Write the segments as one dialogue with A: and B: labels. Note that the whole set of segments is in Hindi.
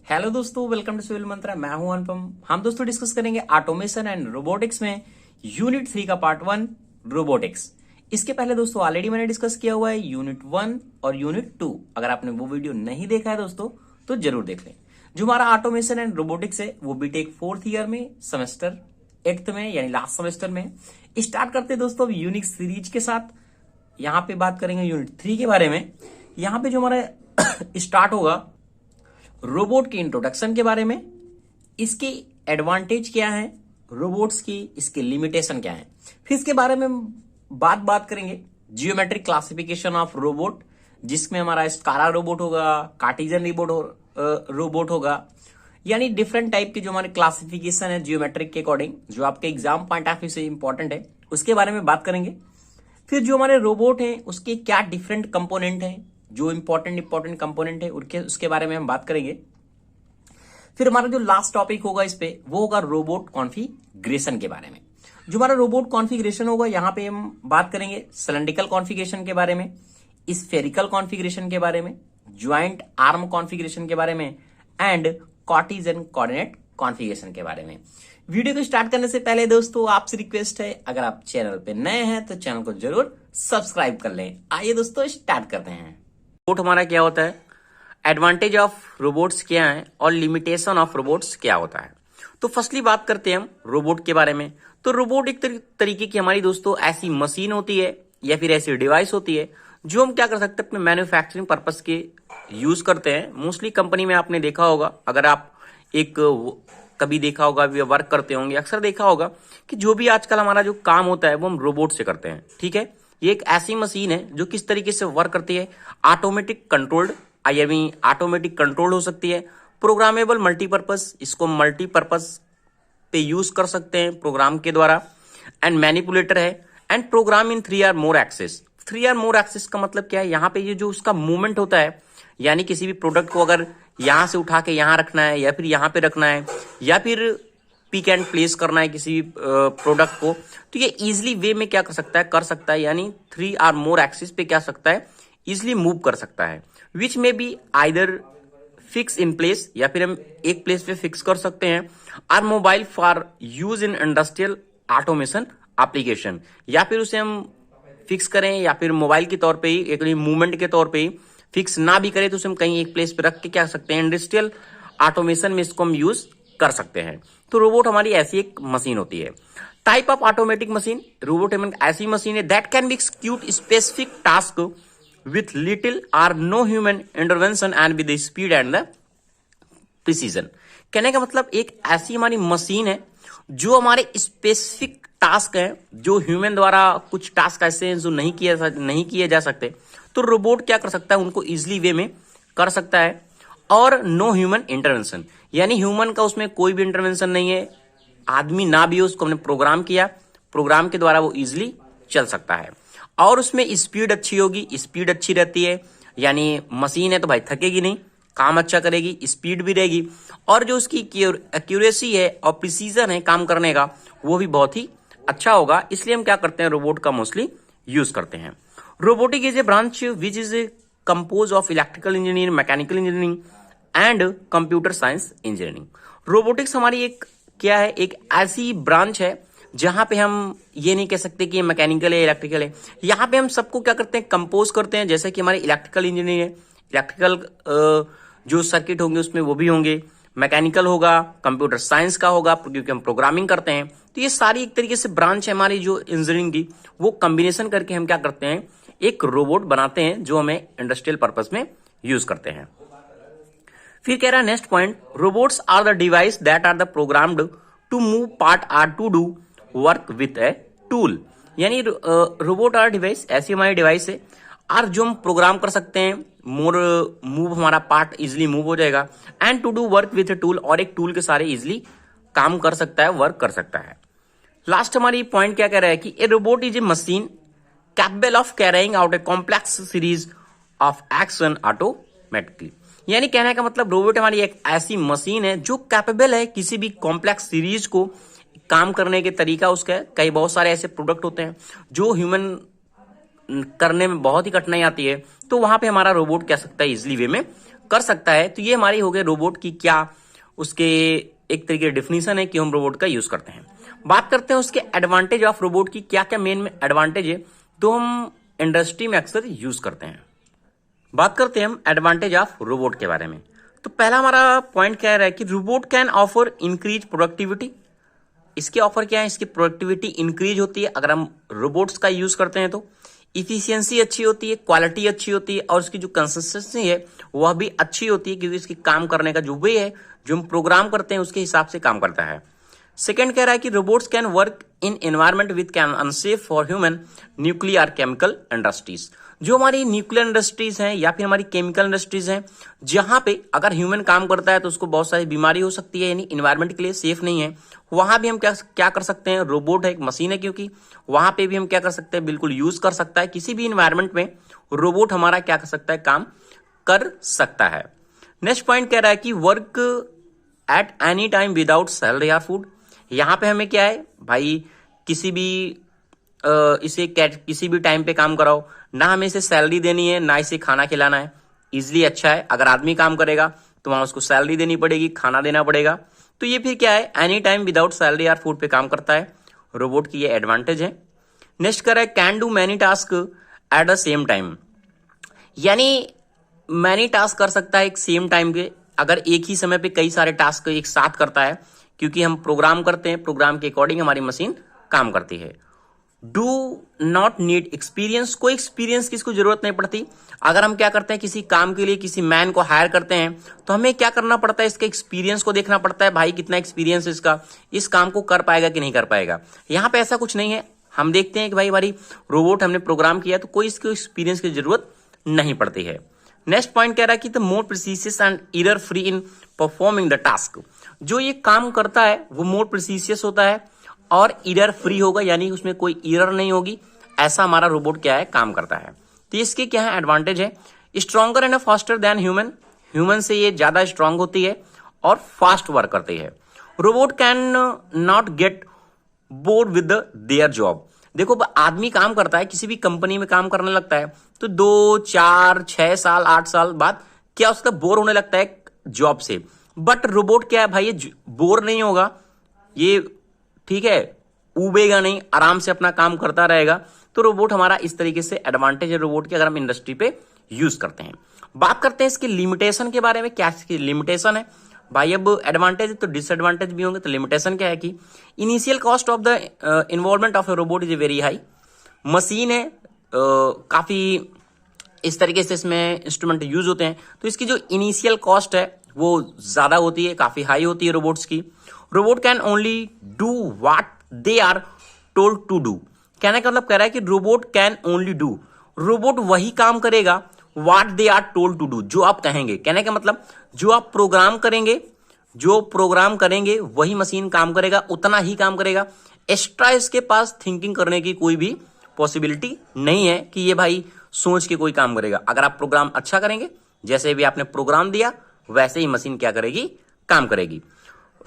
A: हेलो दोस्तों, वेलकम टू सिविल मंत्रा। मैं हूं अनुपम। हम दोस्तों डिस्कस करेंगे ऑटोमेशन एंड रोबोटिक्स में यूनिट 3 का पार्ट 1 रोबोटिक्स। इसके पहले दोस्तों ऑलरेडी मैंने डिस्कस किया हुआ है यूनिट 1 और यूनिट 2। अगर आपने वो वीडियो नहीं देखा है दोस्तों तो जरूर देख लें। जो हमारा ऑटोमेशन एंड रोबोटिक्स है वो बीटेक 4th ईयर में सेमेस्टर 8th में यानी लास्ट सेमेस्टर में स्टार्ट करते हैं दोस्तों यूनिक सीरीज के साथ। यहाँ पे बात करेंगे यूनिट 3 के बारे में। यहाँ पे जो हमारा स्टार्ट होगा रोबोट की इंट्रोडक्शन के बारे में, इसकी एडवांटेज क्या है रोबोट्स की, इसके लिमिटेशन क्या है। फिर इसके बारे में बात करेंगे जियोमेट्रिक क्लासिफिकेशन ऑफ रोबोट, जिसमें हमारा स्कारा रोबोट होगा, कार्टेशियन रोबोट होगा, यानी डिफरेंट टाइप की जो हमारी क्लासिफिकेशन है जियोमेट्रिक के अकॉर्डिंग, जो आपके एग्जाम पॉइंट ऑफ व्यू से इंपॉर्टेंट है, उसके बारे में बात करेंगे। फिर जो हमारे रोबोट हैं उसके क्या डिफरेंट कंपोनेंट हैं, जो इंपॉर्टेंट कंपोनेंट है उसके बारे में हम बात करेंगे। फिर हमारा जो लास्ट टॉपिक होगा इस पे वो होगा रोबोट कॉन्फ़िगरेशन के बारे में। जो हमारा रोबोट कॉन्फ़िगरेशन होगा यहाँ पे हम बात करेंगे सिलेंड्रिकल कॉन्फ़िगरेशन के बारे में, स्फेरिकल कॉन्फ़िगरेशन के बारे में, ज्वाइंट आर्म कॉन्फ़िगरेशन के बारे में एंड कार्टेशियन कोऑर्डिनेट कॉन्फ़िगरेशन के बारे में। वीडियो को स्टार्ट करने से पहले दोस्तों आपसे रिक्वेस्ट है, अगर आप चैनल पे नए हैं तो चैनल को जरूर सब्सक्राइब कर लें। आइए दोस्तों स्टार्ट करते हैं। रोबोट हमारा क्या होता है, एडवांटेज ऑफ रोबोट्स क्या है और लिमिटेशन ऑफ रोबोट्स क्या होता है। तो फर्स्टली बात करते हैं हम रोबोट के बारे में। तो रोबोट एक तरीके की हमारी दोस्तों ऐसी मशीन होती है या फिर ऐसी डिवाइस होती है जो हम क्या कर सकते हैं अपने मैन्युफैक्चरिंग पर्पस के यूज करते हैं। मोस्टली कंपनी में आपने देखा होगा, अगर आप कभी देखा होगा, वर्क करते होंगे, अक्सर देखा होगा कि जो भी आजकल हमारा जो काम होता है वो हम रोबोट से करते हैं। ठीक है, ये एक ऐसी मशीन है जो किस तरीके से वर्क करती है, ऑटोमेटिक कंट्रोल्ड, ऑटोमेटिक कंट्रोल हो सकती है, प्रोग्रामेबल मल्टीपर्पज, इसको मल्टीपर्पज पे यूज कर सकते हैं प्रोग्राम के द्वारा, एंड मैनिपुलेटर है, and program in 3 or more axes. 3 or more axes का मतलब क्या है, यहाँ पे ये जो उसका मूवमेंट होता है, यानी किसी भी प्रोडक्ट को अगर यहां से उठा के यहां रखना है या फिर यहां पे रखना है या फिर पिक एंड प्लेस करना है किसी प्रोडक्ट को, तो ये इजिली वे में क्या कर सकता है, यानी 3 or more एक्सिस पे क्या सकता है, इजिली मूव कर सकता है। विच में be either fix in place, या फिर हम एक प्लेस पे फिक्स कर सकते हैं, or mobile for use in industrial automation application, या फिर उसे हम फिक्स करें या फिर मोबाइल के तौर पे ही, एक मूवमेंट के तौर पे ही फिक्स ना भी करें तो उसे हम कहीं एक प्लेस पे रख के क्या सकते हैं, इंडस्ट्रियल ऑटोमेशन में इसको हम यूज कर सकते हैं। तो रोबोट हमारी ऐसी एक मशीन होती है। Type of automatic machine, robot ऐसी मशीन है that can be execute specific task with little or no human intervention and with the speed and the precision. कहने का मतलब एक ऐसी हमारी मशीन है जो हमारे स्पेसिफिक टास्क है, जो ह्यूमन द्वारा कुछ टास्क ऐसे हैं जो नहीं किए जा सकते, तो रोबोट क्या कर सकता है, उनको इजिली वे में कर सकता है। और नो ह्यूमन इंटरवेंशन, यानी ह्यूमन का उसमें कोई भी इंटरवेंशन नहीं है, आदमी ना भी हो, उसको हमने प्रोग्राम किया, प्रोग्राम के द्वारा वो इजिली चल सकता है। और उसमें स्पीड अच्छी होगी, स्पीड अच्छी रहती है, यानी मशीन है तो भाई थकेगी नहीं, काम अच्छा करेगी, स्पीड भी रहेगी, और जो उसकी एक्यूरेसी है और प्रिसीजन है काम करने का वो भी बहुत ही अच्छा होगा। इसलिए हम क्या करते हैं, रोबोट का मोस्टली यूज करते हैं। Robotic is a branch which is compose of electrical engineering, mechanical engineering and computer science engineering. Robotics हमारी एक क्या है, एक ऐसी ब्रांच है जहां पे हम ये नहीं कह सकते कि मैकेनिकल है, इलेक्ट्रिकल है। यहाँ पे हम सबको क्या करते हैं, कंपोज करते हैं। जैसे कि हमारे इलेक्ट्रिकल इंजीनियरिंग है, इलेक्ट्रिकल जो सर्किट होंगे उसमें वो भी होंगे, मैकेनिकल होगा, कंप्यूटर साइंस का होगा क्योंकि हम प्रोग्रामिंग करते हैं। तो ये सारी एक तरीके से ब्रांच है हमारी जो इंजीनियरिंग की, वो कॉम्बिनेशन करके हम क्या करते हैं, एक रोबोट बनाते हैं जो हमें इंडस्ट्रियल पर्पस में यूज करते हैं। फिर कह रहा है next point, robots are the device that are the programmed to move part or to do work with a tool. यानी रोबोट आर डिवाइस ऐसी हमारी डिवाइस है और जो हम प्रोग्राम कर सकते हैं, मूव हमारा पार्ट इजिली मूव हो जाएगा, and to do work with a tool, और एक टूल के सारे इजिली काम कर सकता है, वर्क कर सकता है। लास्ट हमारी पॉइंट क्या कह रहा है कि ए robot is a machine capable of carrying out a complex series of action automatically. यानी कहने का मतलब रोबोट हमारी एक ऐसी मशीन है जो कैपेबल है किसी भी कॉम्प्लेक्स सीरीज को काम करने के तरीका उसका। कई बहुत सारे ऐसे प्रोडक्ट होते हैं जो ह्यूमन करने में बहुत ही कठिनाई आती है, तो वहां पे हमारा रोबोट कह सकता है इजिली वे में कर सकता है। तो ये हमारी हो गई रोबोट की क्या उसके एक तरीके डेफिनेशन है कि हम रोबोट का यूज करते हैं। बात करते हैं उसके एडवांटेज ऑफ रोबोट की, क्या क्या मेन में एडवांटेज है तो हम इंडस्ट्री में अक्सर यूज करते हैं। बात करते हैं हम एडवांटेज ऑफ रोबोट के बारे में। तो पहला हमारा पॉइंट क्या है कि robot can offer increase productivity. इसके ऑफर क्या है, इसकी प्रोडक्टिविटी इंक्रीज होती है अगर हम रोबोट्स का यूज करते हैं तो। इफिशियंसी अच्छी होती है, क्वालिटी अच्छी होती है और उसकी जो कंसिस्टेंसी है वह भी अच्छी होती है क्योंकि इसकी काम करने का जो वे है जो हम प्रोग्राम करते हैं उसके हिसाब से काम करता है। सेकेंड कह रहा है कि robots can work in environment with can unsafe for human nuclear chemical industries. जो हमारी न्यूक्लियर इंडस्ट्रीज हैं या फिर हमारी केमिकल इंडस्ट्रीज हैं जहां पे अगर ह्यूमन काम करता है तो उसको बहुत सारी बीमारी हो सकती है, यानी एनवायरमेंट के लिए सेफ नहीं है, वहां भी हम क्या कर सकते हैं, रोबोट है, एक मशीन है, क्योंकि वहां पे भी हम क्या कर सकते हैं, बिल्कुल यूज कर सकता है। किसी भी इन्वायरमेंट में रोबोट हमारा क्या कर सकता है, काम कर सकता है। नेक्स्ट पॉइंट कह रहा है कि work at any time without salary और फूड। यहां पे हमें क्या है भाई, किसी भी किसी भी टाइम पे काम कराओ, ना हमें इसे सैलरी देनी है ना इसे खाना खिलाना है। इजिली अच्छा है, अगर आदमी काम करेगा तो वहां उसको सैलरी देनी पड़ेगी, खाना देना पड़ेगा। तो ये फिर क्या है, एनी टाइम विदाउट सैलरी और फूड पे काम करता है। रोबोट की ये एडवांटेज है। नेक्स्ट कर है can do many task at the same time, यानी मैनी टास्क कर सकता है एक सेम टाइम पे, अगर एक ही समय पे कई सारे टास्क एक साथ करता है, क्योंकि हम प्रोग्राम करते हैं, प्रोग्राम के अकॉर्डिंग हमारी मशीन काम करती है। डू नॉट नीड एक्सपीरियंस, कोई एक्सपीरियंस की इसको जरूरत नहीं पड़ती। अगर हम क्या करते हैं, किसी काम के लिए किसी मैन को हायर करते हैं तो हमें क्या करना पड़ता है, इसके एक्सपीरियंस को देखना पड़ता है, भाई कितना एक्सपीरियंस है इसका, इस काम को कर पाएगा कि नहीं कर पाएगा। यहाँ पे ऐसा कुछ नहीं है, हम देखते हैं कि भाई हमारी रोबोट हमने प्रोग्राम किया तो कोई इसको एक्सपीरियंस की जरूरत नहीं पड़ती है। नेक्स्ट पॉइंट कह रहा है कि the more precise and error free in performing the task. जो ये काम करता है वो मोर प्रिसीशियस होता है और एरर फ्री होगा, यानी उसमें कोई एरर नहीं होगी, ऐसा हमारा रोबोट क्या है, काम करता है। तो इसके क्या है, एडवांटेज है। Stronger and faster than human, human से ये ज्यादा स्ट्रांग होती है और फास्ट वर्क करती है। Robot can not get bored with their job. देखो आदमी काम करता है, किसी भी कंपनी में काम करने लगता है तो 2, 4, 6 साल 8 साल बाद क्या उसका बोर होने लगता है जॉब से। बट रोबोट क्या है भाई, ये बोर नहीं होगा, ये ठीक है, उबेगा नहीं, आराम से अपना काम करता रहेगा। तो रोबोट हमारा इस तरीके से एडवांटेज है रोबोट की, अगर हम इंडस्ट्री पे यूज करते हैं। बात करते हैं इसकी लिमिटेशन के बारे में, क्या इसकी लिमिटेशन है भाई। अब एडवांटेज है तो डिसएडवांटेज भी होंगे, तो लिमिटेशन क्या है कि initial cost of the involvement of A robot is very high. Machine है, काफी इस तरीके से इसमें इंस्ट्रूमेंट यूज होते हैं, तो इसकी जो इनिशियल कॉस्ट है वो ज्यादा होती है, काफी हाई होती है रोबोट्स की। Robot can only do what they are told to do. कहने का मतलब कह रहा है कि robot can only do, robot वही काम करेगा what they are told to do, जो आप कहेंगे। कहने का मतलब जो आप प्रोग्राम करेंगे, जो प्रोग्राम करेंगे वही मशीन काम करेगा, उतना ही काम करेगा। एक्स्ट्रा इसके पास थिंकिंग करने की कोई भी पॉसिबिलिटी नहीं है कि ये भाई सोच के कोई काम करेगा। अगर आप प्रोग्राम अच्छा करेंगे, जैसे भी आपने प्रोग्राम दिया वैसे ही मशीन क्या करेगी, काम करेगी।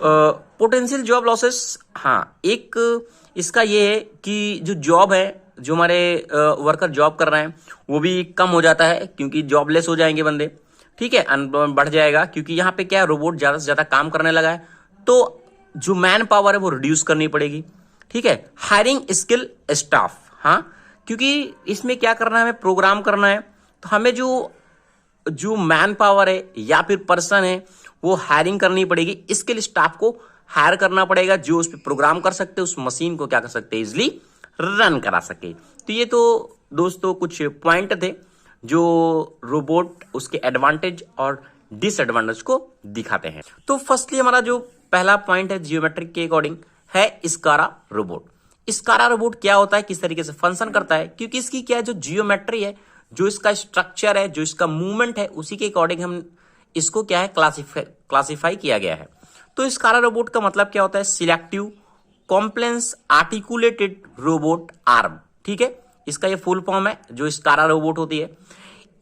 A: पोटेंशियल जॉब लॉसेस, हाँ एक इसका ये है कि जो जॉब है, जो हमारे वर्कर जॉब कर रहे हैं वो भी कम हो जाता है, क्योंकि जॉबलेस हो जाएंगे बंदे, ठीक है, अनएम्प्लॉयमेंट बढ़ जाएगा, क्योंकि यहाँ पे क्या है, रोबोट ज्यादा से ज्यादा काम करने लगा है, तो जो मैन पावर है वो रिड्यूस करनी पड़ेगी, ठीक है। हायरिंग स्किल स्टाफ, हाँ, क्योंकि इसमें क्या करना है, हमें प्रोग्राम करना है, तो हमें जो मैन पावर है या फिर पर्सन है वो हायरिंग करनी पड़ेगी, स्किल स्टाफ को हायर करना पड़ेगा, जो उस पर प्रोग्राम कर सकते, उस मशीन को क्या कर सकते, इजिली रन करा सके। तो ये तो दोस्तों कुछ पॉइंट थे जो रोबोट उसके एडवांटेज और डिसएडवांटेज को दिखाते हैं। तो फर्स्टली हमारा जो पहला पॉइंट है जियोमेट्रिक के अकॉर्डिंग है स्कारा रोबोट। स्कारा रोबोट क्या होता है, किस तरीके से फंक्शन करता है, क्योंकि इसकी क्या है, जो जियोमेट्री है, जो इसका स्ट्रक्चर है, जो इसका मूवमेंट है, उसी के अकॉर्डिंग हम इसको क्या है, क्लासिफाई किया गया है। तो स्कारा रोबोट का मतलब क्या होता है, selective complex articulated robot arm, ठीक है, इसका ये फुल फॉर्म है जो स्कारा रोबोट होती है।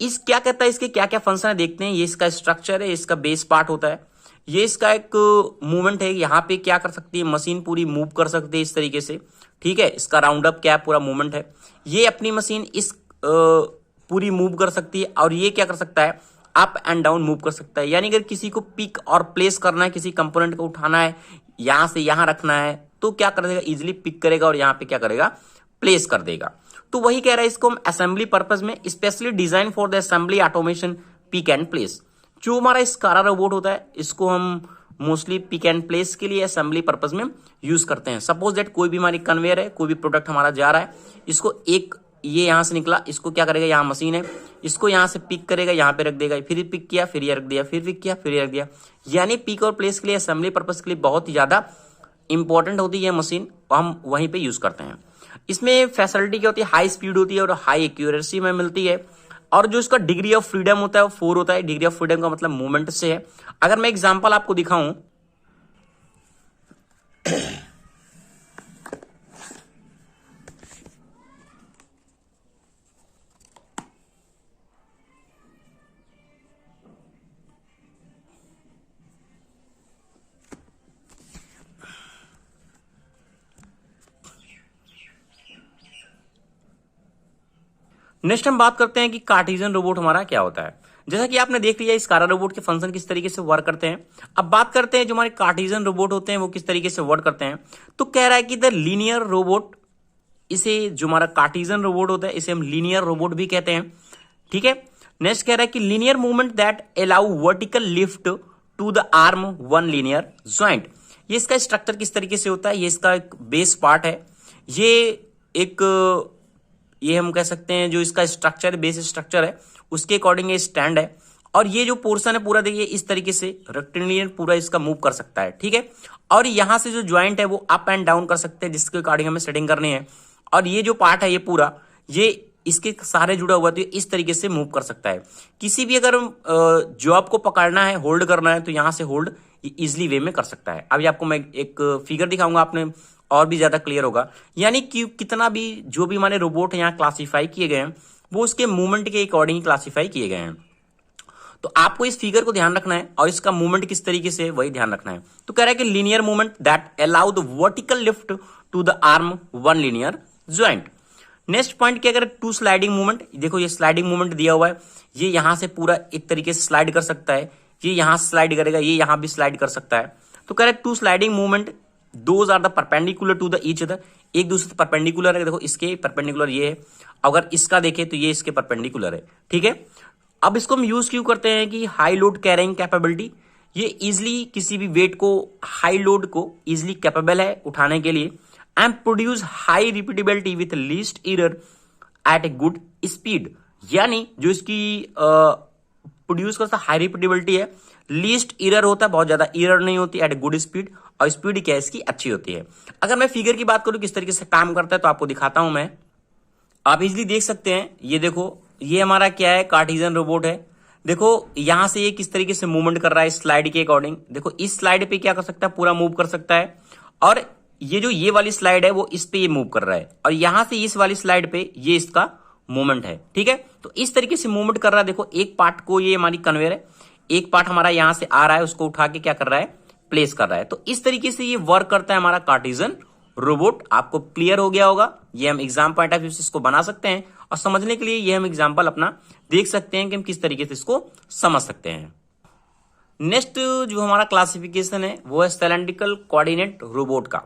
A: इस क्या कहता है, इसके क्या क्या फंक्शन है देखते हैं। ये इसका स्ट्रक्चर है, इसका बेस पार्ट होता है, ये इसका एक मूवमेंट है, यहाँ पे क्या कर सकती है मशीन, पूरी मूव कर सकती है इस तरीके से, ठीक है। इसका राउंड अप क्या है, पूरा मूवमेंट है, ये अपनी मशीन इस पूरी मूव कर सकती है, और ये क्या कर सकता है, अप एंड डाउन मूव कर सकता है। यानी अगर किसी को पिक और प्लेस करना है, किसी कंपोनेंट को उठाना है, यहां से यहां रखना है, तो क्या कर देगा, इजिली पिक करेगा और यहां पे क्या करेगा, प्लेस कर देगा। तो वही कह रहा है, इसको हम असेंबली पर्पज में specially design for the assembly automation pick and place. जो हमारा स्कारा रोबोट होता है, इसको हम मोस्टली पिक एंड प्लेस के लिए असेंबली पर्पज में यूज करते हैं। सपोज दैट कोई भी हमारी कन्वेयर है, कोई भी प्रोडक्ट हमारा जा रहा है, इसको एक ये यहां से निकला, इसको क्या करेगा, यहां मशीन है, इसको यहां से पिक करेगा, यहां पे रख देगा, फिर पिक किया, फिर ये रख दिया, फिर पिक किया, फिर ये रख दिया। यानी पिक और प्लेस के लिए, असेंबली पर्पज के लिए बहुत ही ज्यादा इंपॉर्टेंट होती है मशीन, हम वहीं पे यूज करते हैं। इसमें फैसिलिटी क्या होती है, हाई स्पीड होती है और हाई एक्यूरेसी में मिलती है। और जो इसका डिग्री ऑफ फ्रीडम होता है वो 4 होता है। डिग्री ऑफ फ्रीडम का मतलब मूवमेंट से है। अगर मैं एग्जांपल आपको दिखाऊं, नेक्स्ट हम बात करते हैं कि कार्टेशियन रोबोट हमारा क्या होता है। जैसा कि आपने देख लिया स्कारा रोबोट के फंक्शन किस तरीके से वर्क करते हैं। अब बात करते हैं जो हमारे कार्टेशियन रोबोट होते हैं वो किस तरीके से वर्क करते हैं। तो कह रहा है कि द लीनियर रोबोट, इसे जो हमारा कार्टेशियन रोबोट होता है इसे हम लीनियर रोबोट भी कहते हैं। ठीक है। नेक्स्ट कह रहा है कि linear movement that allow vertical lift to the arm one linear joint. ये इसका स्ट्रक्चर किस तरीके से होता है, ये इसका एक बेस पार्ट है। ये हम कह सकते हैं जो इसका स्ट्रक्चर, बेस स्ट्रक्चर है, उसके अकॉर्डिंग ये स्टैंड है। और ये जो पोर्शन है पूरा देखिए इस तरीके से रेक्टेंगुलर पूरा इसका मूव कर सकता है। ठीक है। और यहां से जो ज्वाइंट है वो अप एंड डाउन कर सकते हैं, जिसके अकॉर्डिंग हमें सेटिंग करनी है। और ये जो पार्ट है ये पूरा, ये इसके सहारे जुड़ा हुआ, तो इस तरीके से मूव कर सकता है। किसी भी अगर जॉब को पकड़ना है, होल्ड करना है, तो यहां से होल्ड इजिली वे में कर सकता है। अभी आपको मैं एक फिगर दिखाऊंगा, आपने और भी ज्यादा क्लियर होगा। यानी कि कितना भी जो भी हमारे रोबोट यहाँ क्लासीफाई किए गए हैं वो उसके मूवमेंट के अकॉर्डिंग क्लासीफाई किए गए हैं। तो आपको इस फिगर को ध्यान रखना है और इसका मूवमेंट किस तरीके से वही ध्यान रखना है। तो कह रहा है कि linear movement that allow the vertical lift to the arm one linear joint. Next point क्या करें, टू स्लाइडिंग मूवमेंट। देखो ये स्लाइडिंग मूवमेंट दिया हुआ है, ये यहां से पूरा एक तरीके से स्लाइड कर सकता है, ये यहां स्लाइड करेगा, ये यहां भी स्लाइड कर सकता है। तो कह रहे हैं two sliding movement, those are the perpendicular to the each other. एक दूसरे से परपेंडिकुलर है, देखो इसके परपेंडिकुलर ये है, अगर इसका देखें तो ये इसके परपेंडिकुलर है। ठीक है। अब इसको हम यूज क्यों करते हैं कि हाई लोड कैरिंग कैपेबिलिटी, ये इजिली किसी भी वेट को, हाई लोड को इजिली कैपेबल है उठाने के लिए। And produce high repeatability with least error eight a good speed. यानी जो इसकी प्रोड्यूस करता हाई रिपीटेबिलिटी है, लीस्ट एरर होता है, बहुत ज्यादा एरर नहीं होती, एट ए गुड स्पीड। और स्पीड क्या है इसकी, अच्छी होती है। अगर मैं फिगर की बात करूं किस तरीके से काम करता है तो आपको दिखाता हूं मैं। आप इजिली देख सकते हैं, ये देखो ये हमारा क्या है, कार्टेशियन रोबोट है। देखो यहां से ये किस तरीके से मूवमेंट कर रहा है स्लाइड के अकॉर्डिंग। देखो इस स्लाइड पे क्या कर सकता है, पूरा मूव कर सकता है। और ये जो ये वाली स्लाइड है वो इस पे ये मूव कर रहा है, और यहां से इस वाली स्लाइड पे ये इसका मूवमेंट है। ठीक है। तो इस तरीके से मूवमेंट कर रहा है। देखो एक पार्ट को, ये हमारी कन्वेयर है, एक पार्ट हमारा यहां से आ रहा है, उसको उठा के क्या कर रहा है, प्लेस कर रहा है। तो इस तरीके से ये वर्क करता है हमारा कार्टेशियन रोबोट। आपको क्लियर हो गया होगा। ये हम एग्जाम पॉइंट ऑफ व्यू से इसको बना सकते हैं, और समझने के लिए ये हम एग्जाम्पल अपना देख सकते हैं कि हम किस तरीके से इसको समझ सकते हैं। नेक्स्ट जो हमारा क्लासिफिकेशन है वो है सिलेंड्रिकल कोऑर्डिनेट रोबोट का।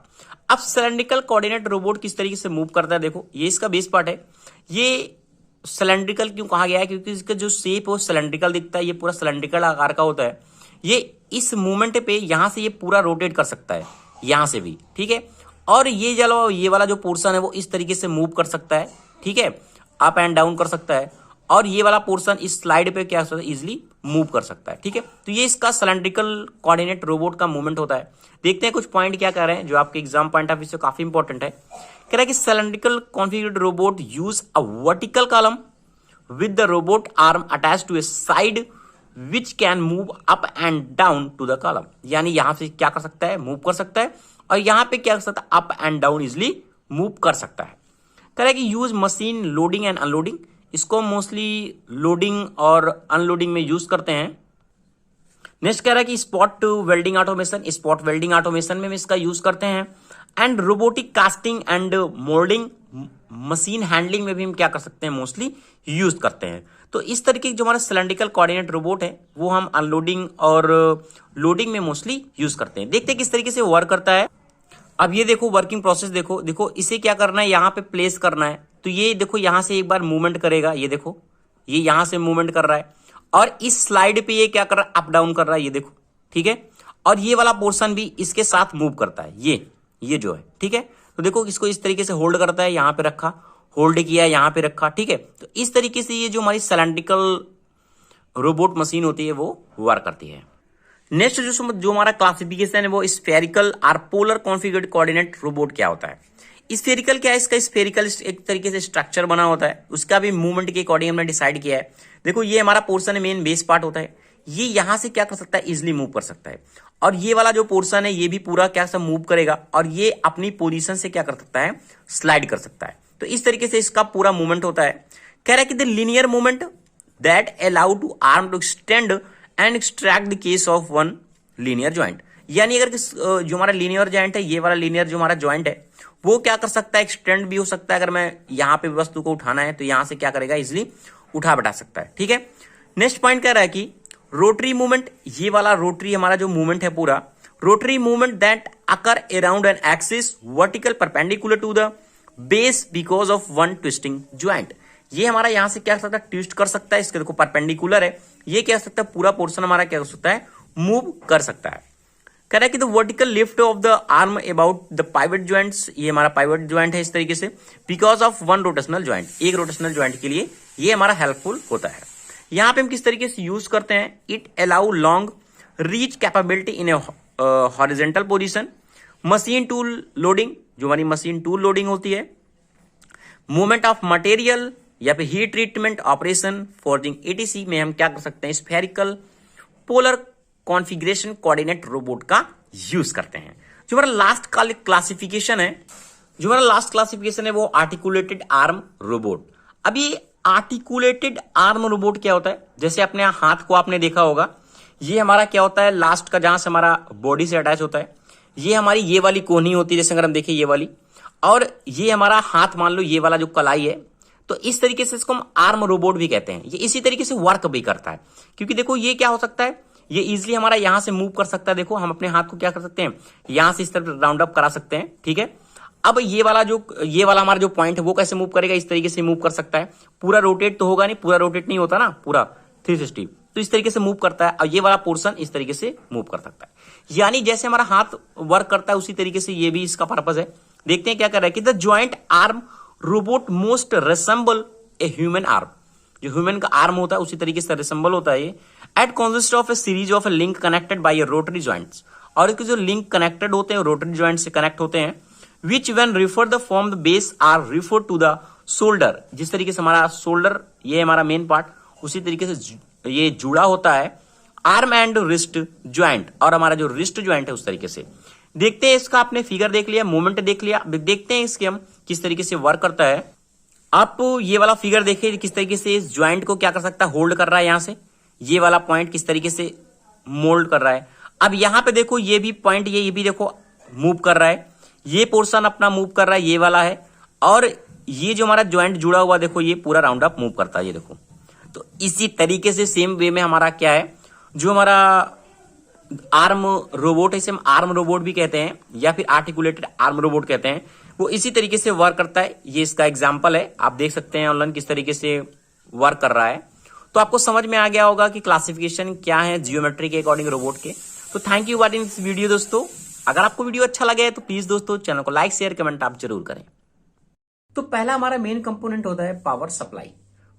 A: अब सिलेंड्रिकल कोऑर्डिनेट रोबोट किस तरीके से मूव करता है, देखो ये इसका बेस पार्ट है। ये सिलेंड्रिकल क्यों कहा गया है, क्योंकि इसका जो शेप है वो सिलेंड्रिकल दिखता है, ये पूरा सिलेंड्रिकल आकार का होता है। ये इस मूवमेंट पे यहां से ये पूरा रोटेट कर सकता है, यहां से भी। ठीक है। और ये वाला जो पोर्शन है वो इस तरीके से मूव कर सकता है। ठीक है। अप एंड डाउन कर सकता है। और ये वाला पोर्शन इस स्लाइड पे क्या हो सकता है, इजिली मूव कर सकता है। ठीक है। तो ये इसका सिलेंड्रिकल कोऑर्डिनेट रोबोट का मूवमेंट होता है। देखते हैं कुछ पॉइंट क्या कह रहे हैं जो आपके एग्जाम पॉइंट ऑफ व्यू से काफी इंपॉर्टेंट है। कह रहा है कि cylindrical configured robot use a vertical column with the robot arm attached to a side which can move up and down to the column। यानी यहां से क्या कर सकता है, मूव कर सकता है, और यहां पे क्या कर सकता है, up and down easily move कर सकता है। कह रहा है कि use machine loading and unloading. इसको मोस्टली लोडिंग और अनलोडिंग में यूज करते हैं। नेक्स्ट कह रहा है कि spot welding automation, spot welding automation में इसका यूज करते हैं। And robotic casting and moulding machine handling में भी हम क्या कर सकते हैं, मोस्टली यूज करते हैं। तो इस तरीके के जो हमारा सिलेंड्रिकल कोऑर्डिनेट रोबोट है वो हम अनलोडिंग और लोडिंग में मोस्टली यूज करते हैं। देखते हैं किस तरीके से वर्क करता है। अब ये देखो वर्किंग प्रोसेस, देखो देखो इसे क्या करना है, यहाँ पे प्लेस करना है। तो ये देखो यहाँ से एक बार मूवमेंट करेगा, ये देखो ये यहाँ से मूवमेंट कर रहा है और इस स्लाइड पे ये क्या कर रहा है, अप डाउन कर रहा है, ये देखो, ठीक है। और ये वाला पोर्शन भी इसके साथ मूव करता है, ये जो है, ठीक है। तो देखो इसको इस तरीके से होल्ड करता है, यहाँ पे रखा, होल्ड किया, यहाँ पे रखा, ठीक है। तो इस तरीके से ये जो हमारी सिलेंड्रिकल रोबोट मशीन होती है वो वर्क करती है। नेक्स्ट जो हमारा क्लासिफिकेशन है वो स्फेरिकल और पोलर कॉन्फिगर्ड कोऑर्डिनेट रोबोट क्या होता है। स्फेरिकल क्या है, इसका स्फेरिकल एक तरीके से स्ट्रक्चर बना होता है, उसका भी मूवमेंट के अकॉर्डिंग हमने डिसाइड किया है। देखो ये हमारा पोर्शन है, मेन बेस पार्ट होता है, ये यहां से क्या कर सकता है, इजिली मूव कर सकता है। और ये वाला जो पोर्शन है ये भी पूरा क्या सब मूव करेगा और ये अपनी पोजीशन से क्या कर सकता है, स्लाइड कर सकता है। तो इस तरीके से इसका पूरा मूवमेंट होता है। कह रहा है कि the linear movement that allow to arm to extend and extract the case of one linear joint. यानी अगर जो हमारा लीनियर ज्वाइंट है, ये वाला लीनियर जो हमारा ज्वाइंट है वो क्या कर सकता है, एक्सटेंड भी हो सकता है। अगर मैं यहां पे वस्तु को उठाना है तो यहां से क्या करेगा, इजिली उठा बैठा सकता है, ठीक है। नेक्स्ट पॉइंट कह रहा है कि रोटरी मूवमेंट, ये वाला रोटरी हमारा जो मूवमेंट है पूरा, rotary movement that occur around an axis vertical perpendicular to the base because of one twisting joint. ये हमारा यहां से क्या कर सकता है, ट्विस्ट कर सकता है, इसके देखो परपेंडिकुलर है, ये क्या कर सकता है, पूरा पोर्शन हमारा क्या कर सकता है, मूव कर सकता है। कह रहा है कि the vertical lift off the arm about the pivot joints, ये हमारा पाइवट ज्वाइंट है इस तरीके से, because of one rotational joint, एक रोटेशनल ज्वाइंट के लिए ये हमारा हेल्पफुल होता है। यहां पे हम किस तरीके से यूज करते हैं, it allow long reach capability in A horizontal position, machine tool loading, जो हमारी मशीन टूल लोडिंग होती है, मूवमेंट ऑफ मटेरियल या फिर heat treatment operation, forging etc में हम क्या कर सकते हैं, spherical polar configuration coordinate robot का यूज करते हैं। जो हमारा लास्ट क्लासिफिकेशन है वो आर्टिकुलेटेड आर्म रोबोट। अब ये आर्टिकुलेटेड आर्म रोबोट क्या होता है, जैसे अपने हाथ को आपने देखा होगा, ये हमारा क्या होता है, लास्ट का जहां से हमारा बॉडी से अटैच होता है, ये हमारी ये वाली कोहनी होती है, जैसे अगर हम देखें ये वाली, और ये हमारा हाथ मान लो ये वाला जो कलाई है। तो इस तरीके से इसको हम आर्म रोबोट भी कहते हैं। ये इसी तरीके से वर्क भी करता है, क्योंकि देखो ये क्या हो सकता है, ये इजिली हमारा यहां से मूव कर सकता है। देखो हम अपने हाथ को क्या कर सकते हैं, यहां से इस तरफ राउंड अप करा सकते हैं, ठीक है। अब ये वाला हमारा जो पॉइंट है वो कैसे मूव करेगा, इस तरीके से मूव कर सकता है। पूरा रोटेट तो होगा नहीं, पूरा रोटेट नहीं होता ना, पूरा 360, तो इस तरीके से मूव करता है। और ये वाला पोर्शन इस तरीके से मूव कर सकता है। यानी जैसे हमारा हाथ वर्क करता है उसी तरीके से ये भी इसका पर्पज है। देखते हैं क्या कर रहा है कि the joint arm robot most resemble a human arm, जो ह्यूमन का आर्म होता है उसी तरीके से रिसेंबल होता है ये। It consist of a series of a link connected by a rotary joints, और इसके जो लिंक कनेक्टेड होते हैं रोटरी ज्वाइंट से कनेक्ट होते हैं, which when refer the form the base or refer to the shoulder. जिस तरीके से हमारा शोल्डर ये हमारा मेन पार्ट, उसी तरीके से ये जुड़ा होता है आर्म एंड रिस्ट ज्वाइंट, और हमारा जो रिस्ट ज्वाइंट है उस तरीके से। देखते हैं इसका, आपने फिगर देख लिया, मूवमेंट देख लिया, देखते हैं इसके हम किस तरीके से वर्क करता है। आप ये वाला फिगर देखिए किस तरीके से इस ज्वाइंट को क्या कर सकता है, होल्ड कर रहा है यहां से, ये वाला पॉइंट किस तरीके से मोल्ड कर रहा है। अब यहां पे देखो ये भी पॉइंट, ये भी देखो मूव कर रहा है, ये पोर्शन अपना मूव कर रहा है, ये वाला है, और ये जो हमारा ज्वाइंट जुड़ा हुआ देखो ये पूरा राउंड अप मूव करता है, ये देखो। तो इसी तरीके से सेम वे में हमारा क्या है, जो हमारा आर्म रोबोट है, इसे हम आर्म रोबोट भी कहते हैं या फिर आर्टिकुलेटेड आर्म रोबोट कहते हैं, वो इसी तरीके से वर्क करता है। ये इसका एग्जांपल है, आप देख सकते हैं ऑनलाइन किस तरीके से वर्क कर रहा है। तो आपको समझ में आ गया होगा कि क्लासिफिकेशन क्या है जियोमेट्री के अकॉर्डिंग रोबोट के। तो thank you watching this video दोस्तों। अगर आपको वीडियो अच्छा लगे तो प्लीज दोस्तों चैनल को लाइक शेयर कमेंट आप जरूर करें। तो पहला हमारा मेन कंपोनेंट होता है पावर सप्लाई।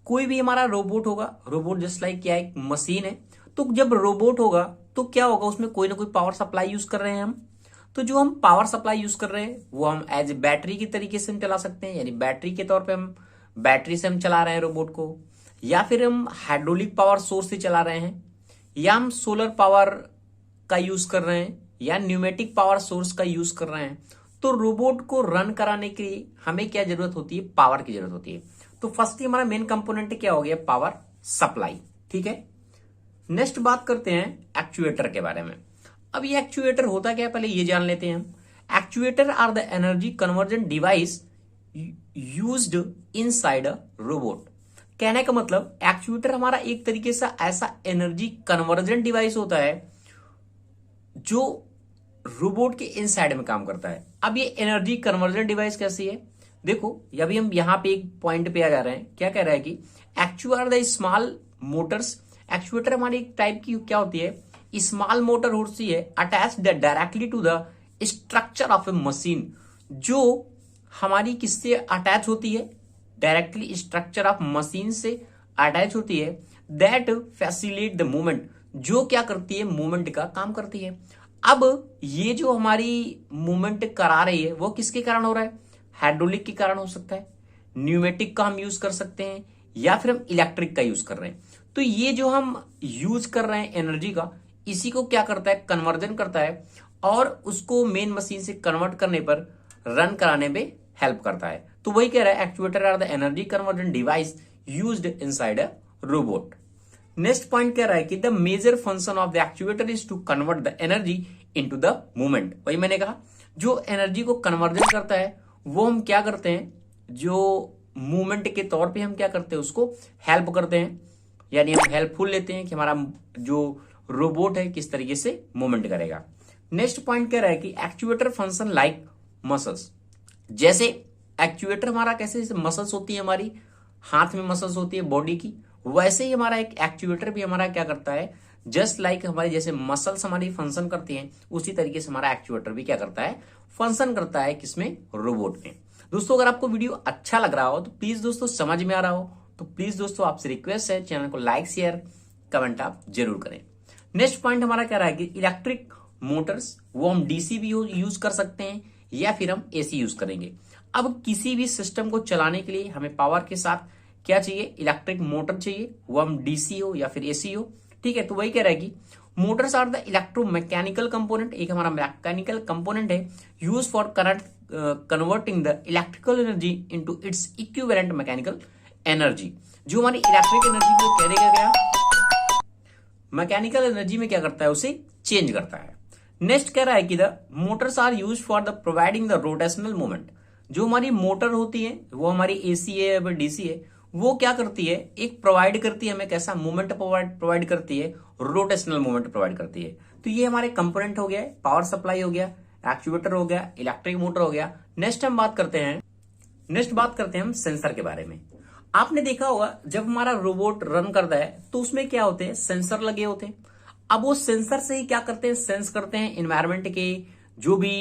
A: कोई भी हमारा रोबोट होगा, रोबोट जस्ट लाइक क्या एक मशीन है, तो जब रोबोट होगा तो क्या होगा, उसमें कोई ना कोई पावर सप्लाई यूज कर रहे हैं हम। तो जो हम पावर सप्लाई यूज कर रहे हैं वो हम एज ए बैटरी की तरीके से हम चला सकते हैं, यानी बैटरी के तौर पे हम बैटरी से हम चला रहे हैं रोबोट को, या फिर हम हाइड्रोलिक पावर सोर्स से चला रहे हैं, या हम सोलर पावर का यूज कर रहे हैं, या न्यूमेटिक पावर सोर्स का यूज कर रहे हैं। तो रोबोट को रन कराने के लिए हमें क्या जरूरत होती है, पावर की जरूरत होती है। तो फर्स्ट हमारा मेन कंपोनेंट क्या हो गया, पावर सप्लाई, ठीक है। नेक्स्ट बात करते हैं एक्चुएटर के बारे में। अब ये एक्चुएटर होता क्या है, पहले ये जान लेते हैं हम। Actuator are the energy conversion device used inside a robot. कहने का मतलब एक्चुएटर हमारा एक तरीके से ऐसा एनर्जी कन्वर्जन डिवाइस होता है जो रोबोट के इनसाइड में काम करता है। अब ये एनर्जी कन्वर्जन डिवाइस कैसी है, देखो अभी हम यहां पे एक पॉइंट पे आ जा रहे हैं। क्या कह रहा है कि actuator the small Motors, actuator हमारी एक टाइप की क्या होती है, स्मॉल मोटर होती है attach directly to the structure of a machine, जो हमारी किससे अटैच होती है, डायरेक्टली स्ट्रक्चर ऑफ मशीन से अटैच होती है, दैट फैसिलिटेट द मूवमेंट, जो क्या करती है, मूवमेंट का काम करती है। अब ये जो हमारी मूवमेंट करा रही है वो किसके कारण हो रहा है, हाइड्रोलिक के कारण हो सकता है, न्यूमेटिक का हम यूज कर सकते हैं, या फिर हम इलेक्ट्रिक का यूज कर रहे हैं। तो ये जो हम यूज कर रहे हैं एनर्जी का, इसी को क्या करता है, कन्वर्जन करता है, और उसको मेन मशीन से कन्वर्ट करने पर रन कराने में हेल्प करता है। तो वही कह रहा है actuator are the energy conversion device used inside a robot. Next point कह रहा है कि the major function of the actuator is to convert the energy into the movement. वही मैंने कहा, जो एनर्जी को कन्वर्जन करता है वो हम क्या करते हैं, जो मूवमेंट के तौर पे हम क्या करते हैं, उसको हेल्प करते हैं, यानी हम हेल्पफुल लेते हैं कि हमारा जो रोबोट है किस तरीके से मूवमेंट करेगा। नेक्स्ट पॉइंट कह रहा है कि एक्चुएटर फंक्शन लाइक मसल्स। जैसे एक्चुएटर हमारा कैसे मसल्स होती है, हमारी हाथ में मसल्स होती है बॉडी की, वैसे ही हमारा एक एक्चुएटर भी हमारा क्या करता है, जस्ट लाइक हमारी जैसे मसल्स हमारी फंक्शन करती हैं, उसी तरीके से हमारा एक्चुएटर भी क्या करता है, फंक्शन करता है, किसमें, रोबोट में। दोस्तों अगर आपको वीडियो अच्छा लग रहा हो तो प्लीज दोस्तों, समझ में आ रहा हो तो प्लीज दोस्तों आपसे रिक्वेस्ट है, चैनल को लाइक शेयर कमेंट आप जरूर करें। नेक्स्ट पॉइंट हमारा कह रहा है कि इलेक्ट्रिक मोटर्स वो हम डीसी भी यूज कर सकते हैं या फिर हम एसी यूज करेंगे। अब किसी भी सिस्टम को चलाने के लिए हमें पावर के साथ क्या चाहिए, इलेक्ट्रिक मोटर चाहिए, वो हम डीसी हो या फिर एसी हो, ठीक है। तो वही कह रहा है कि motors are the electromechanical component, एक हमारा मैकेनिकल कंपोनेंट है use for current converting the electrical energy into its equivalent mechanical energy. जो हमारी इलेक्ट्रिक एनर्जी को क्या देगा, क्या मैकेनिकल एनर्जी में क्या करता है, उसे चेंज करता है। नेक्स्ट कह रहा है कि the motors are use for the providing the rotational movement. जो हमारी मोटर होती है वो हमारी एसी है या फिर डीसी है, वो क्या करती है, एक प्रोवाइड करती है हमें कैसा मूवमेंट प्रोवाइड करती है, रोटेशनल मूवमेंट प्रोवाइड करती है। तो ये हमारे कंपोनेंट हो गया, पावर सप्लाई हो गया, एक्चुएटर हो गया, इलेक्ट्रिक मोटर हो गया। नेक्स्ट बात करते हैं हम सेंसर के बारे में। आपने देखा होगा जब हमारा रोबोट रन करता है तो उसमें क्या होते हैं, सेंसर लगे होते हैं। अब वो सेंसर से ही क्या करते हैं, सेंस करते हैं इन्वायरमेंट के जो भी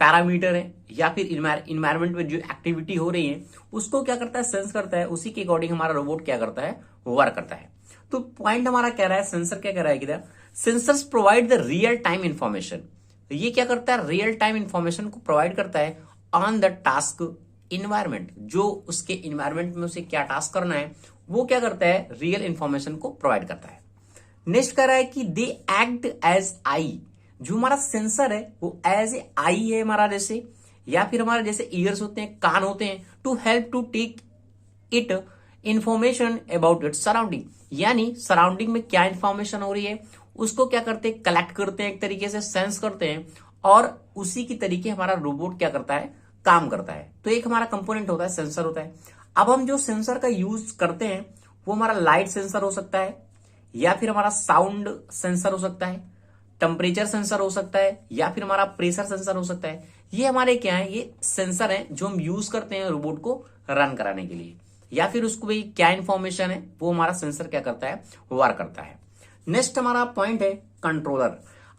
A: पैरामीटर है या फिर इन्वायरमेंट में जो एक्टिविटी हो रही है उसको क्या करता है, सेंस करता है, उसी के अकॉर्डिंग हमारा रोबोट क्या करता है, वर्क करता है। तो पॉइंट हमारा कह रहा है, सेंसर क्या कह रहा है कि sensors provide the real time information. ये क्या करता है, रियल टाइम इंफॉर्मेशन को प्रोवाइड करता है ऑन द टास्क इन्वायरमेंट, जो उसके इन्वायरमेंट में उसे क्या टास्क करना है वो क्या करता है, रियल इंफॉर्मेशन को प्रोवाइड करता है। नेक्स्ट कह रहा है कि दे एक्ट एज आई। जो हमारा सेंसर है वो एज ए आई है हमारा, जैसे या फिर हमारे जैसे ईयर्स होते हैं, कान होते हैं, to help to take it information about it surrounding. यानी सराउंडिंग में क्या इंफॉर्मेशन हो रही है उसको क्या करते हैं, कलेक्ट करते हैं, एक तरीके से सेंस करते हैं, और उसी की तरीके हमारा रोबोट क्या करता है, काम करता है। तो एक हमारा कंपोनेंट होता है, सेंसर होता है। अब हम जो सेंसर का यूज करते हैं वो हमारा लाइट सेंसर हो सकता है, या फिर हमारा साउंड सेंसर हो सकता है, टेम्परेचर सेंसर हो सकता है, या फिर हमारा प्रेशर सेंसर हो सकता है। ये हमारे क्या है, ये सेंसर हैं जो हम यूज करते हैं रोबोट को रन कराने के लिए, या फिर उसको भी क्या इंफॉर्मेशन है वो हमारा सेंसर क्या करता है, वर्क करता है। नेक्स्ट हमारा पॉइंट है कंट्रोलर।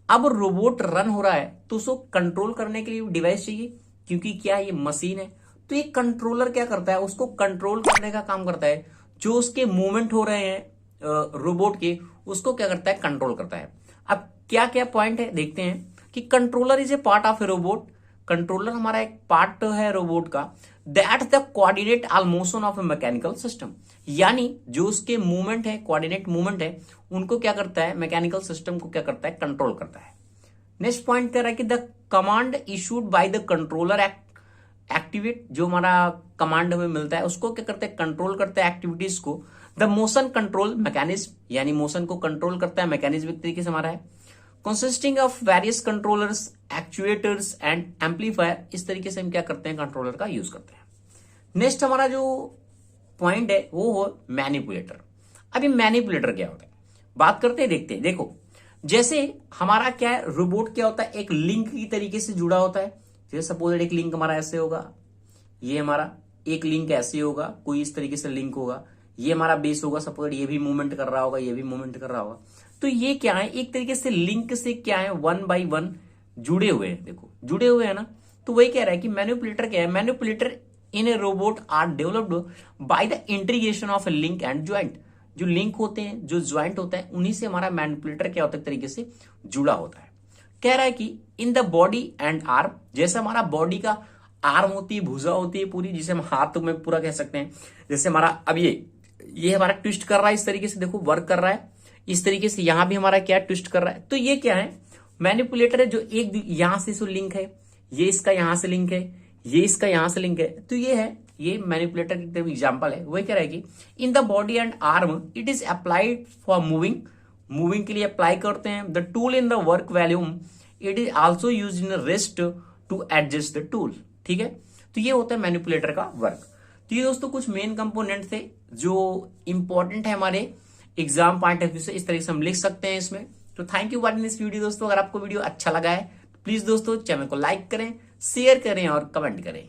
A: अब रोबोट रन हो रहा है तो उसको कंट्रोल करने के लिए डिवाइस चाहिए, क्योंकि क्या ये मशीन है। तो ये कंट्रोलर क्या करता है, उसको कंट्रोल करने का काम करता है, जो उसके मूवमेंट हो रहे हैं रोबोट के, उसको क्या करता है, कंट्रोल करता है। अब क्या क्या पॉइंट है देखते हैं कि controller is a part of A robot. Controller हमारा एक पार्ट है रोबोट का, that the coordinate all motion of A mechanical system. यानी जो उसके मूवमेंट है, कोऑर्डिनेट मूवमेंट है, उनको क्या करता है, मैकेनिकल सिस्टम को क्या करता है, कंट्रोल करता है। नेक्स्ट पॉइंट कह रहा है कि the command issued by the controller activate. जो हमारा कमांड हमें मिलता है उसको क्या करते हैं, कंट्रोल करते हैं एक्टिविटीज को। द मोशन कंट्रोल मैकेनिज्म, यानी मोशन को कंट्रोल करता है मैकेनिज्म एक तरीके से हमारा है, consisting of various controllers, actuators and amplifier. इस तरीके से हम क्या करते हैं, कंट्रोलर का यूज करते हैं। नेक्स्ट हमारा जो पॉइंट है वो हो मैनिपुलेटर। अभी मैनिपुलेटर क्या होता है बात करते हैं, देखते हैं। देखो जैसे हमारा क्या है, रोबोट क्या होता है, एक लिंक की तरीके से जुड़ा होता है। जैसे सपोज एक लिंक हमारा ऐसे होगा, ये हमारा एक लिंक ऐसे होगा, कोई इस तरीके से लिंक होगा, ये हमारा बेस होगा, सपोज ये भी मूवमेंट कर रहा होगा, ये भी मूवमेंट कर रहा होगा। तो ये क्या है, एक तरीके से लिंक से क्या है, 1 by 1 जुड़े हुए हैं। देखो जुड़े हुए हैं ना, तो वही कह रहा है कि मैनिपुलेटर क्या है, manipulator in a robot are developed by the integration of a link and joint. जो लिंक होते हैं, जो ज्वाइंट होता है, उन्हीं से हमारा मैनिपुलेटर क्या होता है, तरीके से जुड़ा होता है। कह रहा है कि in the body and arm, जैसे हमारा बॉडी का आर्म होती है, भुजा होती है पूरी, जिसे हम हाथ में पूरा कह सकते हैं। जैसे हमारा अब ये हमारा ट्विस्ट कर रहा है इस तरीके से, देखो वर्क कर रहा है इस तरीके से, यहां भी हमारा क्या ट्विस्ट कर रहा है। तो ये क्या है, मैनिपुलेटर है, जो एक यहां से लिंक है, ये इसका यहां से लिंक है, ये इसका यहां से लिंक है। तो ये है, ये मैनिपुलेटर की तरफ एग्जांपल है। वही कह रहा है कि in the body and arm it is applied for moving के लिए अप्लाई करते हैं। The tool in the work volume it is also used in rest to adjust the tool. ठीक है, तो ये होता है मैनिपुलेटर का वर्क। तो ये दोस्तों कुछ मेन कंपोनेंट थे जो इंपॉर्टेंट है हमारे एग्जाम पॉइंट ऑफ व्यू से, इस तरीके से हम लिख सकते हैं इसमें। तो thank you watching this video दोस्तों। अगर आपको वीडियो अच्छा लगा है तो प्लीज दोस्तों चैनल को लाइक करें, शेयर करें और कमेंट करें।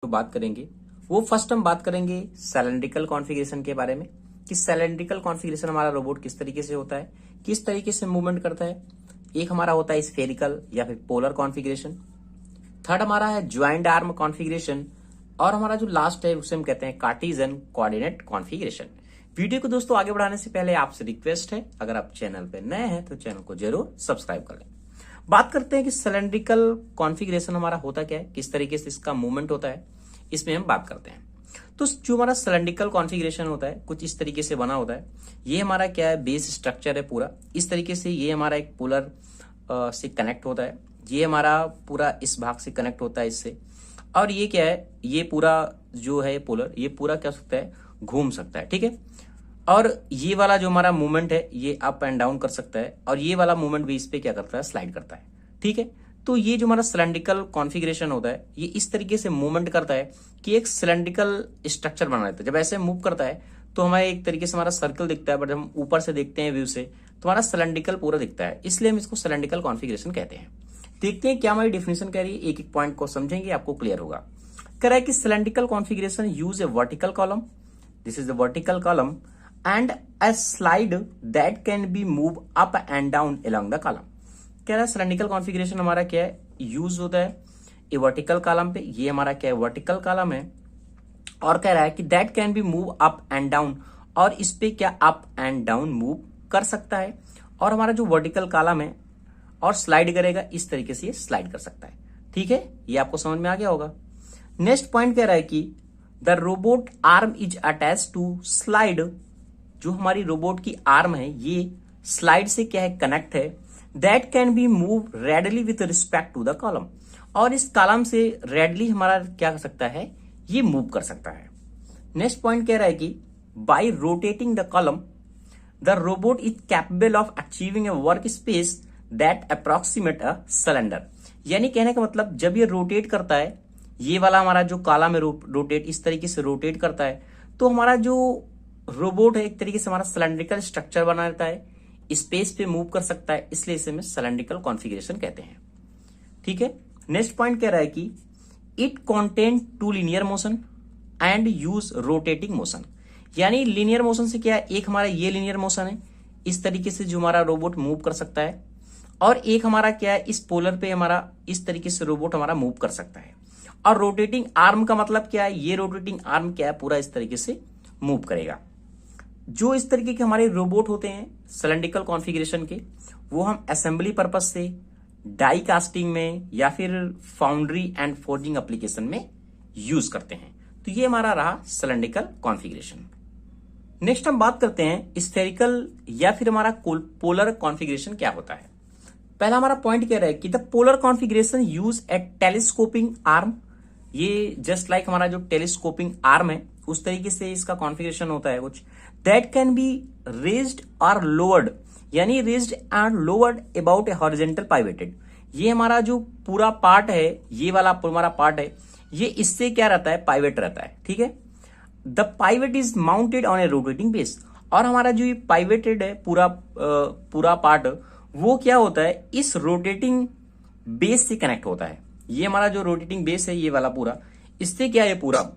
A: तो बात करेंगे वो, फर्स्ट हम बात करेंगे सिलेंड्रिकल कॉन्फ़िगरेशन के बारे में, कि सिलेंड्रिकल कॉन्फ़िगरेशन हमारा रोबोट किस तरीके से होता है, किस तरीके से मूवमेंट करता है। एक हमारा होता है स्फेरिकल या फिर पोलर कॉन्फ़िगरेशन, थर्ड हमारा है ज्वाइंट आर्म कॉन्फ़िगरेशन, और हमारा जो लास्ट है उसे हम कहते हैं कार्टेशियन कोऑर्डिनेट कॉन्फ़िगरेशन। वीडियो को दोस्तों आगे बढ़ाने से पहले आपसे रिक्वेस्ट है, अगर आप चैनल पे नए हैं तो चैनल को जरूर सब्सक्राइब कर लें। बात करते हैं कि सिलेंड्रिकल कॉन्फ़िगरेशन हमारा होता क्या है, किस तरीके से इसका मूवमेंट होता है, इसमें हम बात करते हैं। तो जो हमारा सिलेंड्रिकल कॉन्फ़िगरेशन होता है कुछ इस तरीके से बना होता है। ये हमारा क्या है, बेस स्ट्रक्चर है पूरा इस तरीके से। ये हमारा एक पोलर से कनेक्ट होता है, ये हमारा पूरा इस भाग से कनेक्ट होता है इससे, और ये क्या है, ये पूरा जो है पोलर, ये पूरा क्या सकता है, घूम सकता है। ठीक है, और ये वाला जो हमारा मूवमेंट है ये अप एंड डाउन कर सकता है, और ये वाला मूवमेंट भी इस पे क्या करता है, स्लाइड करता है। ठीक है, तो ये जो हमारा सिलेंड्रिकल कॉन्फ़िगरेशन होता है ये इस तरीके से मूवमेंट करता है कि एक सिलेंड्रिकल स्ट्रक्चर बना रहता है। जब ऐसे मूव करता है तो हमारे एक तरीके से हमारा सर्कल दिखता है, बट हम ऊपर से देखते हैं व्यू से तो हमारा सिलेंड्रिकल पूरा दिखता है, इसलिए हम इसको सिलेंड्रिकल कॉन्फ़िगरेशन कहते हैं। देखते हैं क्या हमारी डिफिनेशन कह रही है, एक एक पॉइंट को समझेंगे, आपको क्लियर होगा। कह रहा है कि cylindrical configuration use A vertical column, this is the vertical column, and a slide that can be moved up and down along the column। कह रहा है सिलेंड्रिकल कॉन्फ़िगरेशन हमारा क्या है, यूज होता है ए वर्टिकल कॉलम पे। ये हमारा क्या है, वर्टिकल कॉलम है, और कह रहा है कि that can be move up and down, और इस पे क्या अप एंड डाउन मूव कर सकता है। और हमारा जो वर्टिकल कॉलम है और स्लाइड करेगा इस तरीके से, ये स्लाइड कर सकता है। ठीक है, ये आपको समझ में आ गया होगा। नेक्स्ट पॉइंट कह रहा है कि the robot arm is attach to slide, जो हमारी रोबोट की आर्म है ये स्लाइड से क्या है, कनेक्ट है। That can be move readily with respect to the column, और इस कॉलम से रेडली हमारा क्या कर सकता है, ये मूव कर सकता है। नेक्स्ट पॉइंट कह रहा है कि bye rotating the column the robot is capable of achieving A work space that approximate a cylinder. यानी कहने का मतलब जब ये रोटेट करता है, ये वाला हमारा जो कॉलम है रोटेट इस तरीके से रोटेट करता है, तो हमारा जो रोबोट है एक तरीके से हमारा सिलेंड्रिकल स्ट्रक्चर बना रहता है, स्पेस पे मूव कर सकता है, इसलिए इसे हम सिलेंड्रिकल कॉन्फ़िगरेशन कहते हैं। ठीक है, नेक्स्ट पॉइंट कह रहा है कि it contain two linear motion and use rotating motion. यानी लीनियर मोशन से क्या है, एक हमारा ये लीनियर मोशन है इस तरीके से जो हमारा रोबोट मूव कर सकता है, और एक हमारा क्या है, इस पोलर पे हमारा इस तरीके से रोबोट हमारा मूव कर सकता है। और रोटेटिंग आर्म का मतलब क्या है, ये रोटेटिंग आर्म क्या है, पूरा इस तरीके से मूव करेगा। जो इस तरीके के हमारे रोबोट होते हैं सिलेंड्रिकल कॉन्फ़िगरेशन के, वो हम असेंबली पर्पस से डाई कास्टिंग में या फिर फाउंड्री एंड फोर्जिंग एप्लीकेशन में यूज करते हैं। तो ये हमारा रहा सिलेंड्रिकल कॉन्फ़िगरेशन। नेक्स्ट हम बात करते हैं स्फेरिकल या फिर हमारा पोलर कॉन्फ़िगरेशन क्या होता है। पहला हमारा पॉइंट कह रहा है कि the polar configuration use A telescoping arm. ये जस्ट लाइक हमारा जो टेलीस्कोपिंग आर्म है उस तरीके से इसका कॉन्फ़िगरेशन होता है कुछ। दैट कैन बी रेज्ड और लोवर्ड, यानी raised and lowered about a horizontal pivoted. ये हमारा जो पूरा पार्ट है, ये वाला हमारा पार्ट है, ये इससे क्या रहता है, पाइवेट रहता है, ठीक है। The pivot is mounted on a rotating base, और हमारा जो ये पाइवेटेड है पूरा पार्ट, वो क्या होता है, इस रोटेटिंग बेस से कनेक्ट होता है। ये हमारा जो रोटेटिंग बेस है ये वाला पूरा, इससे क्या है, पूरा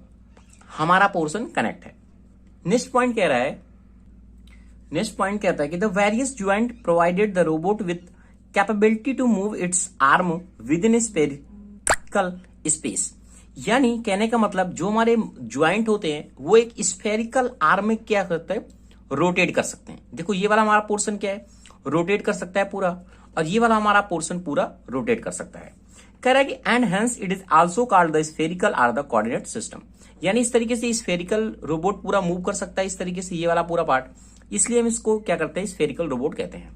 A: हमारा पोर्शन कनेक्ट है। नेक्स्ट पॉइंट कह रहा है, नेक्स्ट पॉइंट कहता है कि the various joint provided the robot with capability to move its arm within spherical space. यानी कहने का मतलब जो हमारे ज्वाइंट होते हैं वो एक स्फेरिकल आर्म में क्या करते हैं, रोटेट कर सकते हैं। देखो ये वाला हमारा पोर्शन क्या है, रोटेट कर सकता है पूरा, और ये वाला हमारा पोर्शन पूरा रोटेट कर सकता है। कह रहा है कि and hence it is also called the spherical or the coordinate system. यानी इस तरीके से स्फेरिकल रोबोट पूरा मूव कर सकता है इस तरीके से, ये वाला पूरा पार्ट, इसलिए हम इसको क्या करते हैं, स्फेरिकल रोबोट कहते हैं।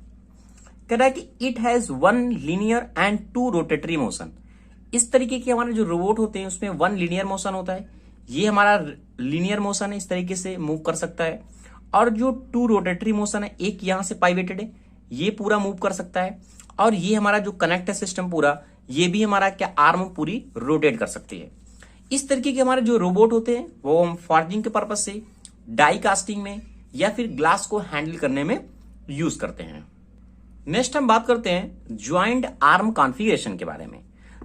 A: कह रहा है कि it has 1 linear and 2 rotatory motion. इस तरीके के हमारे जो रोबोट होते हैं उसमें 1 लीनियर मोशन होता है, ये हमारा लीनियर मोशन है, इस तरीके से मूव कर सकता है। और जो 2 रोटेटरी मोशन है, एक यहां से पाइवेटेड है, ये पूरा मूव कर सकता है। और ये हमारा जो कनेक्ट है सिस्टम पूरा, ये भी हमारा क्या, आर्म पूरी रोटेट कर सकती है। इस तरीके के हमारे जो रोबोट होते हैं वो हम फॉर्जिंग के पर्पज से, डाई कास्टिंग में, या फिर ग्लास को हैंडल करने में यूज करते हैं। नेक्स्ट हम बात करते हैं ज्वाइंट आर्म कॉन्फ़िगरेशन के बारे में।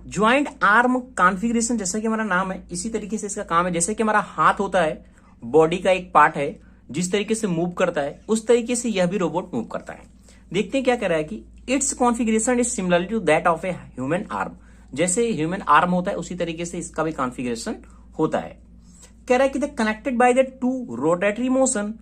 A: ज्वाइंट आर्म कॉन्फ़िगरेशन, जैसा कि हमारा नाम है, इसी तरीके से इसका काम है। जैसे कि हमारा हाथ होता है, बॉडी का एक पार्ट है, जिस तरीके से मूव करता है उस तरीके से यह भी रोबोट मूव करता है। देखते हैं क्या कह रहा है कि its configuration is similar to that of a human arm. जैसे ह्यूमन आर्म होता है उसी तरीके से इसका भी कॉन्फ़िगरेशन होता है। कह रहा है कि the connected by the 2 rotatory motion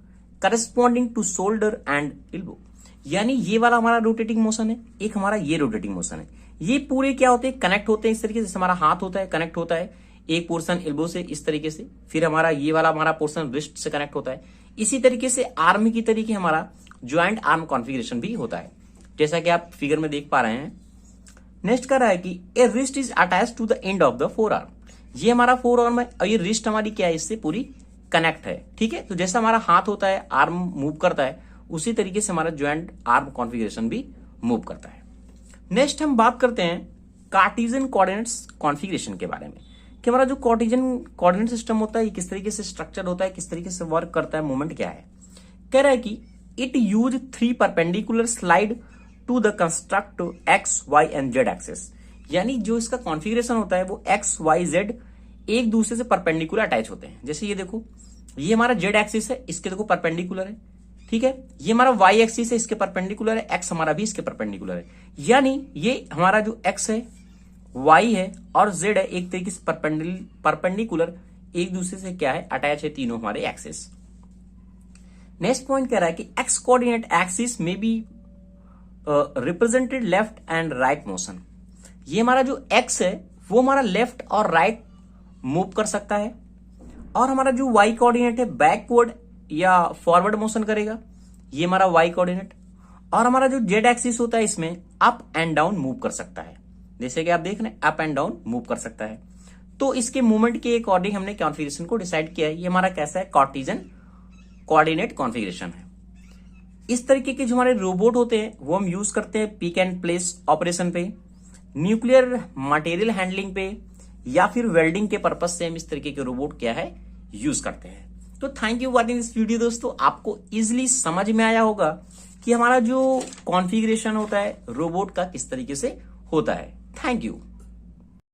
A: corresponding to shoulder and elbow. यानी ये वाला हमारा रोटेटिंग मोशन है, एक हमारा ये रोटेटिंग मोशन है, ये पूरे क्या होते हैं, कनेक्ट होते हैं इस तरीके से। जैसे हमारा हाथ होता है, कनेक्ट होता है एक पोर्शन एल्बो से इस तरीके से, फिर हमारा ये वाला हमारा पोर्शन रिस्ट से कनेक्ट होता है। इसी तरीके से आर्म की तरीके हमारा ज्वाइंट आर्म कॉन्फ़िगरेशन भी होता है, जैसा कि आप फिगर में देख पा रहे हैं। नेक्स्ट कर रहा है कि a wrist is attach to the end of the forearm. ये हमारा फोर आर्म है और ये रिस्ट हमारी क्या है, इससे पूरी कनेक्ट है, ठीक है। तो जैसा हमारा हाथ होता है, आर्म मूव करता है, उसी तरीके से हमारा ज्वाइंट आर्म कॉन्फ़िगरेशन भी मूव करता है। नेक्स्ट हम बात करते हैं कार्टेशियन कोऑर्डिनेट्स कॉन्फ़िगरेशन के बारे में, कि हमारा जो कार्टेशियन कोऑर्डिनेट सिस्टम होता है ये किस तरीके से स्ट्रक्चर होता है, किस तरीके से वर्क करता है, मूवमेंट क्या है। कह रहा है कि it use 3 perpendicular slide to the construct x y and z axis. यानी जो इसका कॉन्फ़िगरेशन होता है वो एक्स वाई जेड एक दूसरे से परपेंडिकुलर अटैच होते हैं। जैसे ये देखो, ये हमारा जेड एक्सिस है, इसके देखो परपेंडिकुलर है, ठीक है। ये हमारा वाई एक्सिस है, इसके परपेंडिकुलर है, एक्स हमारा भी इसके परपेंडिकुलर है। यानी ये हमारा जो एक्स है, वाई है और जेड है, एक तरीके से परपेंडिकुलर एक दूसरे से क्या है, अटैच है, तीनों हमारे एक्सिस। नेक्स्ट पॉइंट कह रहा है कि एक्स कोऑर्डिनेट एक्सिस में be represented left and right motion. ये हमारा जो एक्स है वो हमारा लेफ्ट और राइट मूव कर सकता है, और हमारा जो वाई कोऑर्डिनेट है बैकवर्ड या फॉरवर्ड मोशन करेगा, ये हमारा वाई कोऑर्डिनेट। और हमारा जो जेड एक्सिस होता है इसमें अप एंड डाउन मूव कर सकता है, जैसे कि आप देख रहे हैं अप एंड डाउन मूव कर सकता है। तो इसके मूवमेंट के अकॉर्डिंग हमने कॉन्फ़िगरेशन को डिसाइड किया है। ये हमारा कैसा है, कार्टेशियन कोऑर्डिनेट कॉन्फ़िगरेशन है। इस तरीके के जो हमारे रोबोट होते हैं वो हम यूज करते हैं पिक एंड प्लेस ऑपरेशन पे, न्यूक्लियर मटेरियल हैंडलिंग पे, या फिर वेल्डिंग के पर्पज से हम इस तरीके के रोबोट क्या है, यूज करते हैं। तो thank you watching this video दोस्तों। आपको इजिली समझ में आया होगा कि हमारा जो कॉन्फ़िगरेशन होता है रोबोट का किस तरीके से होता है। Thank you.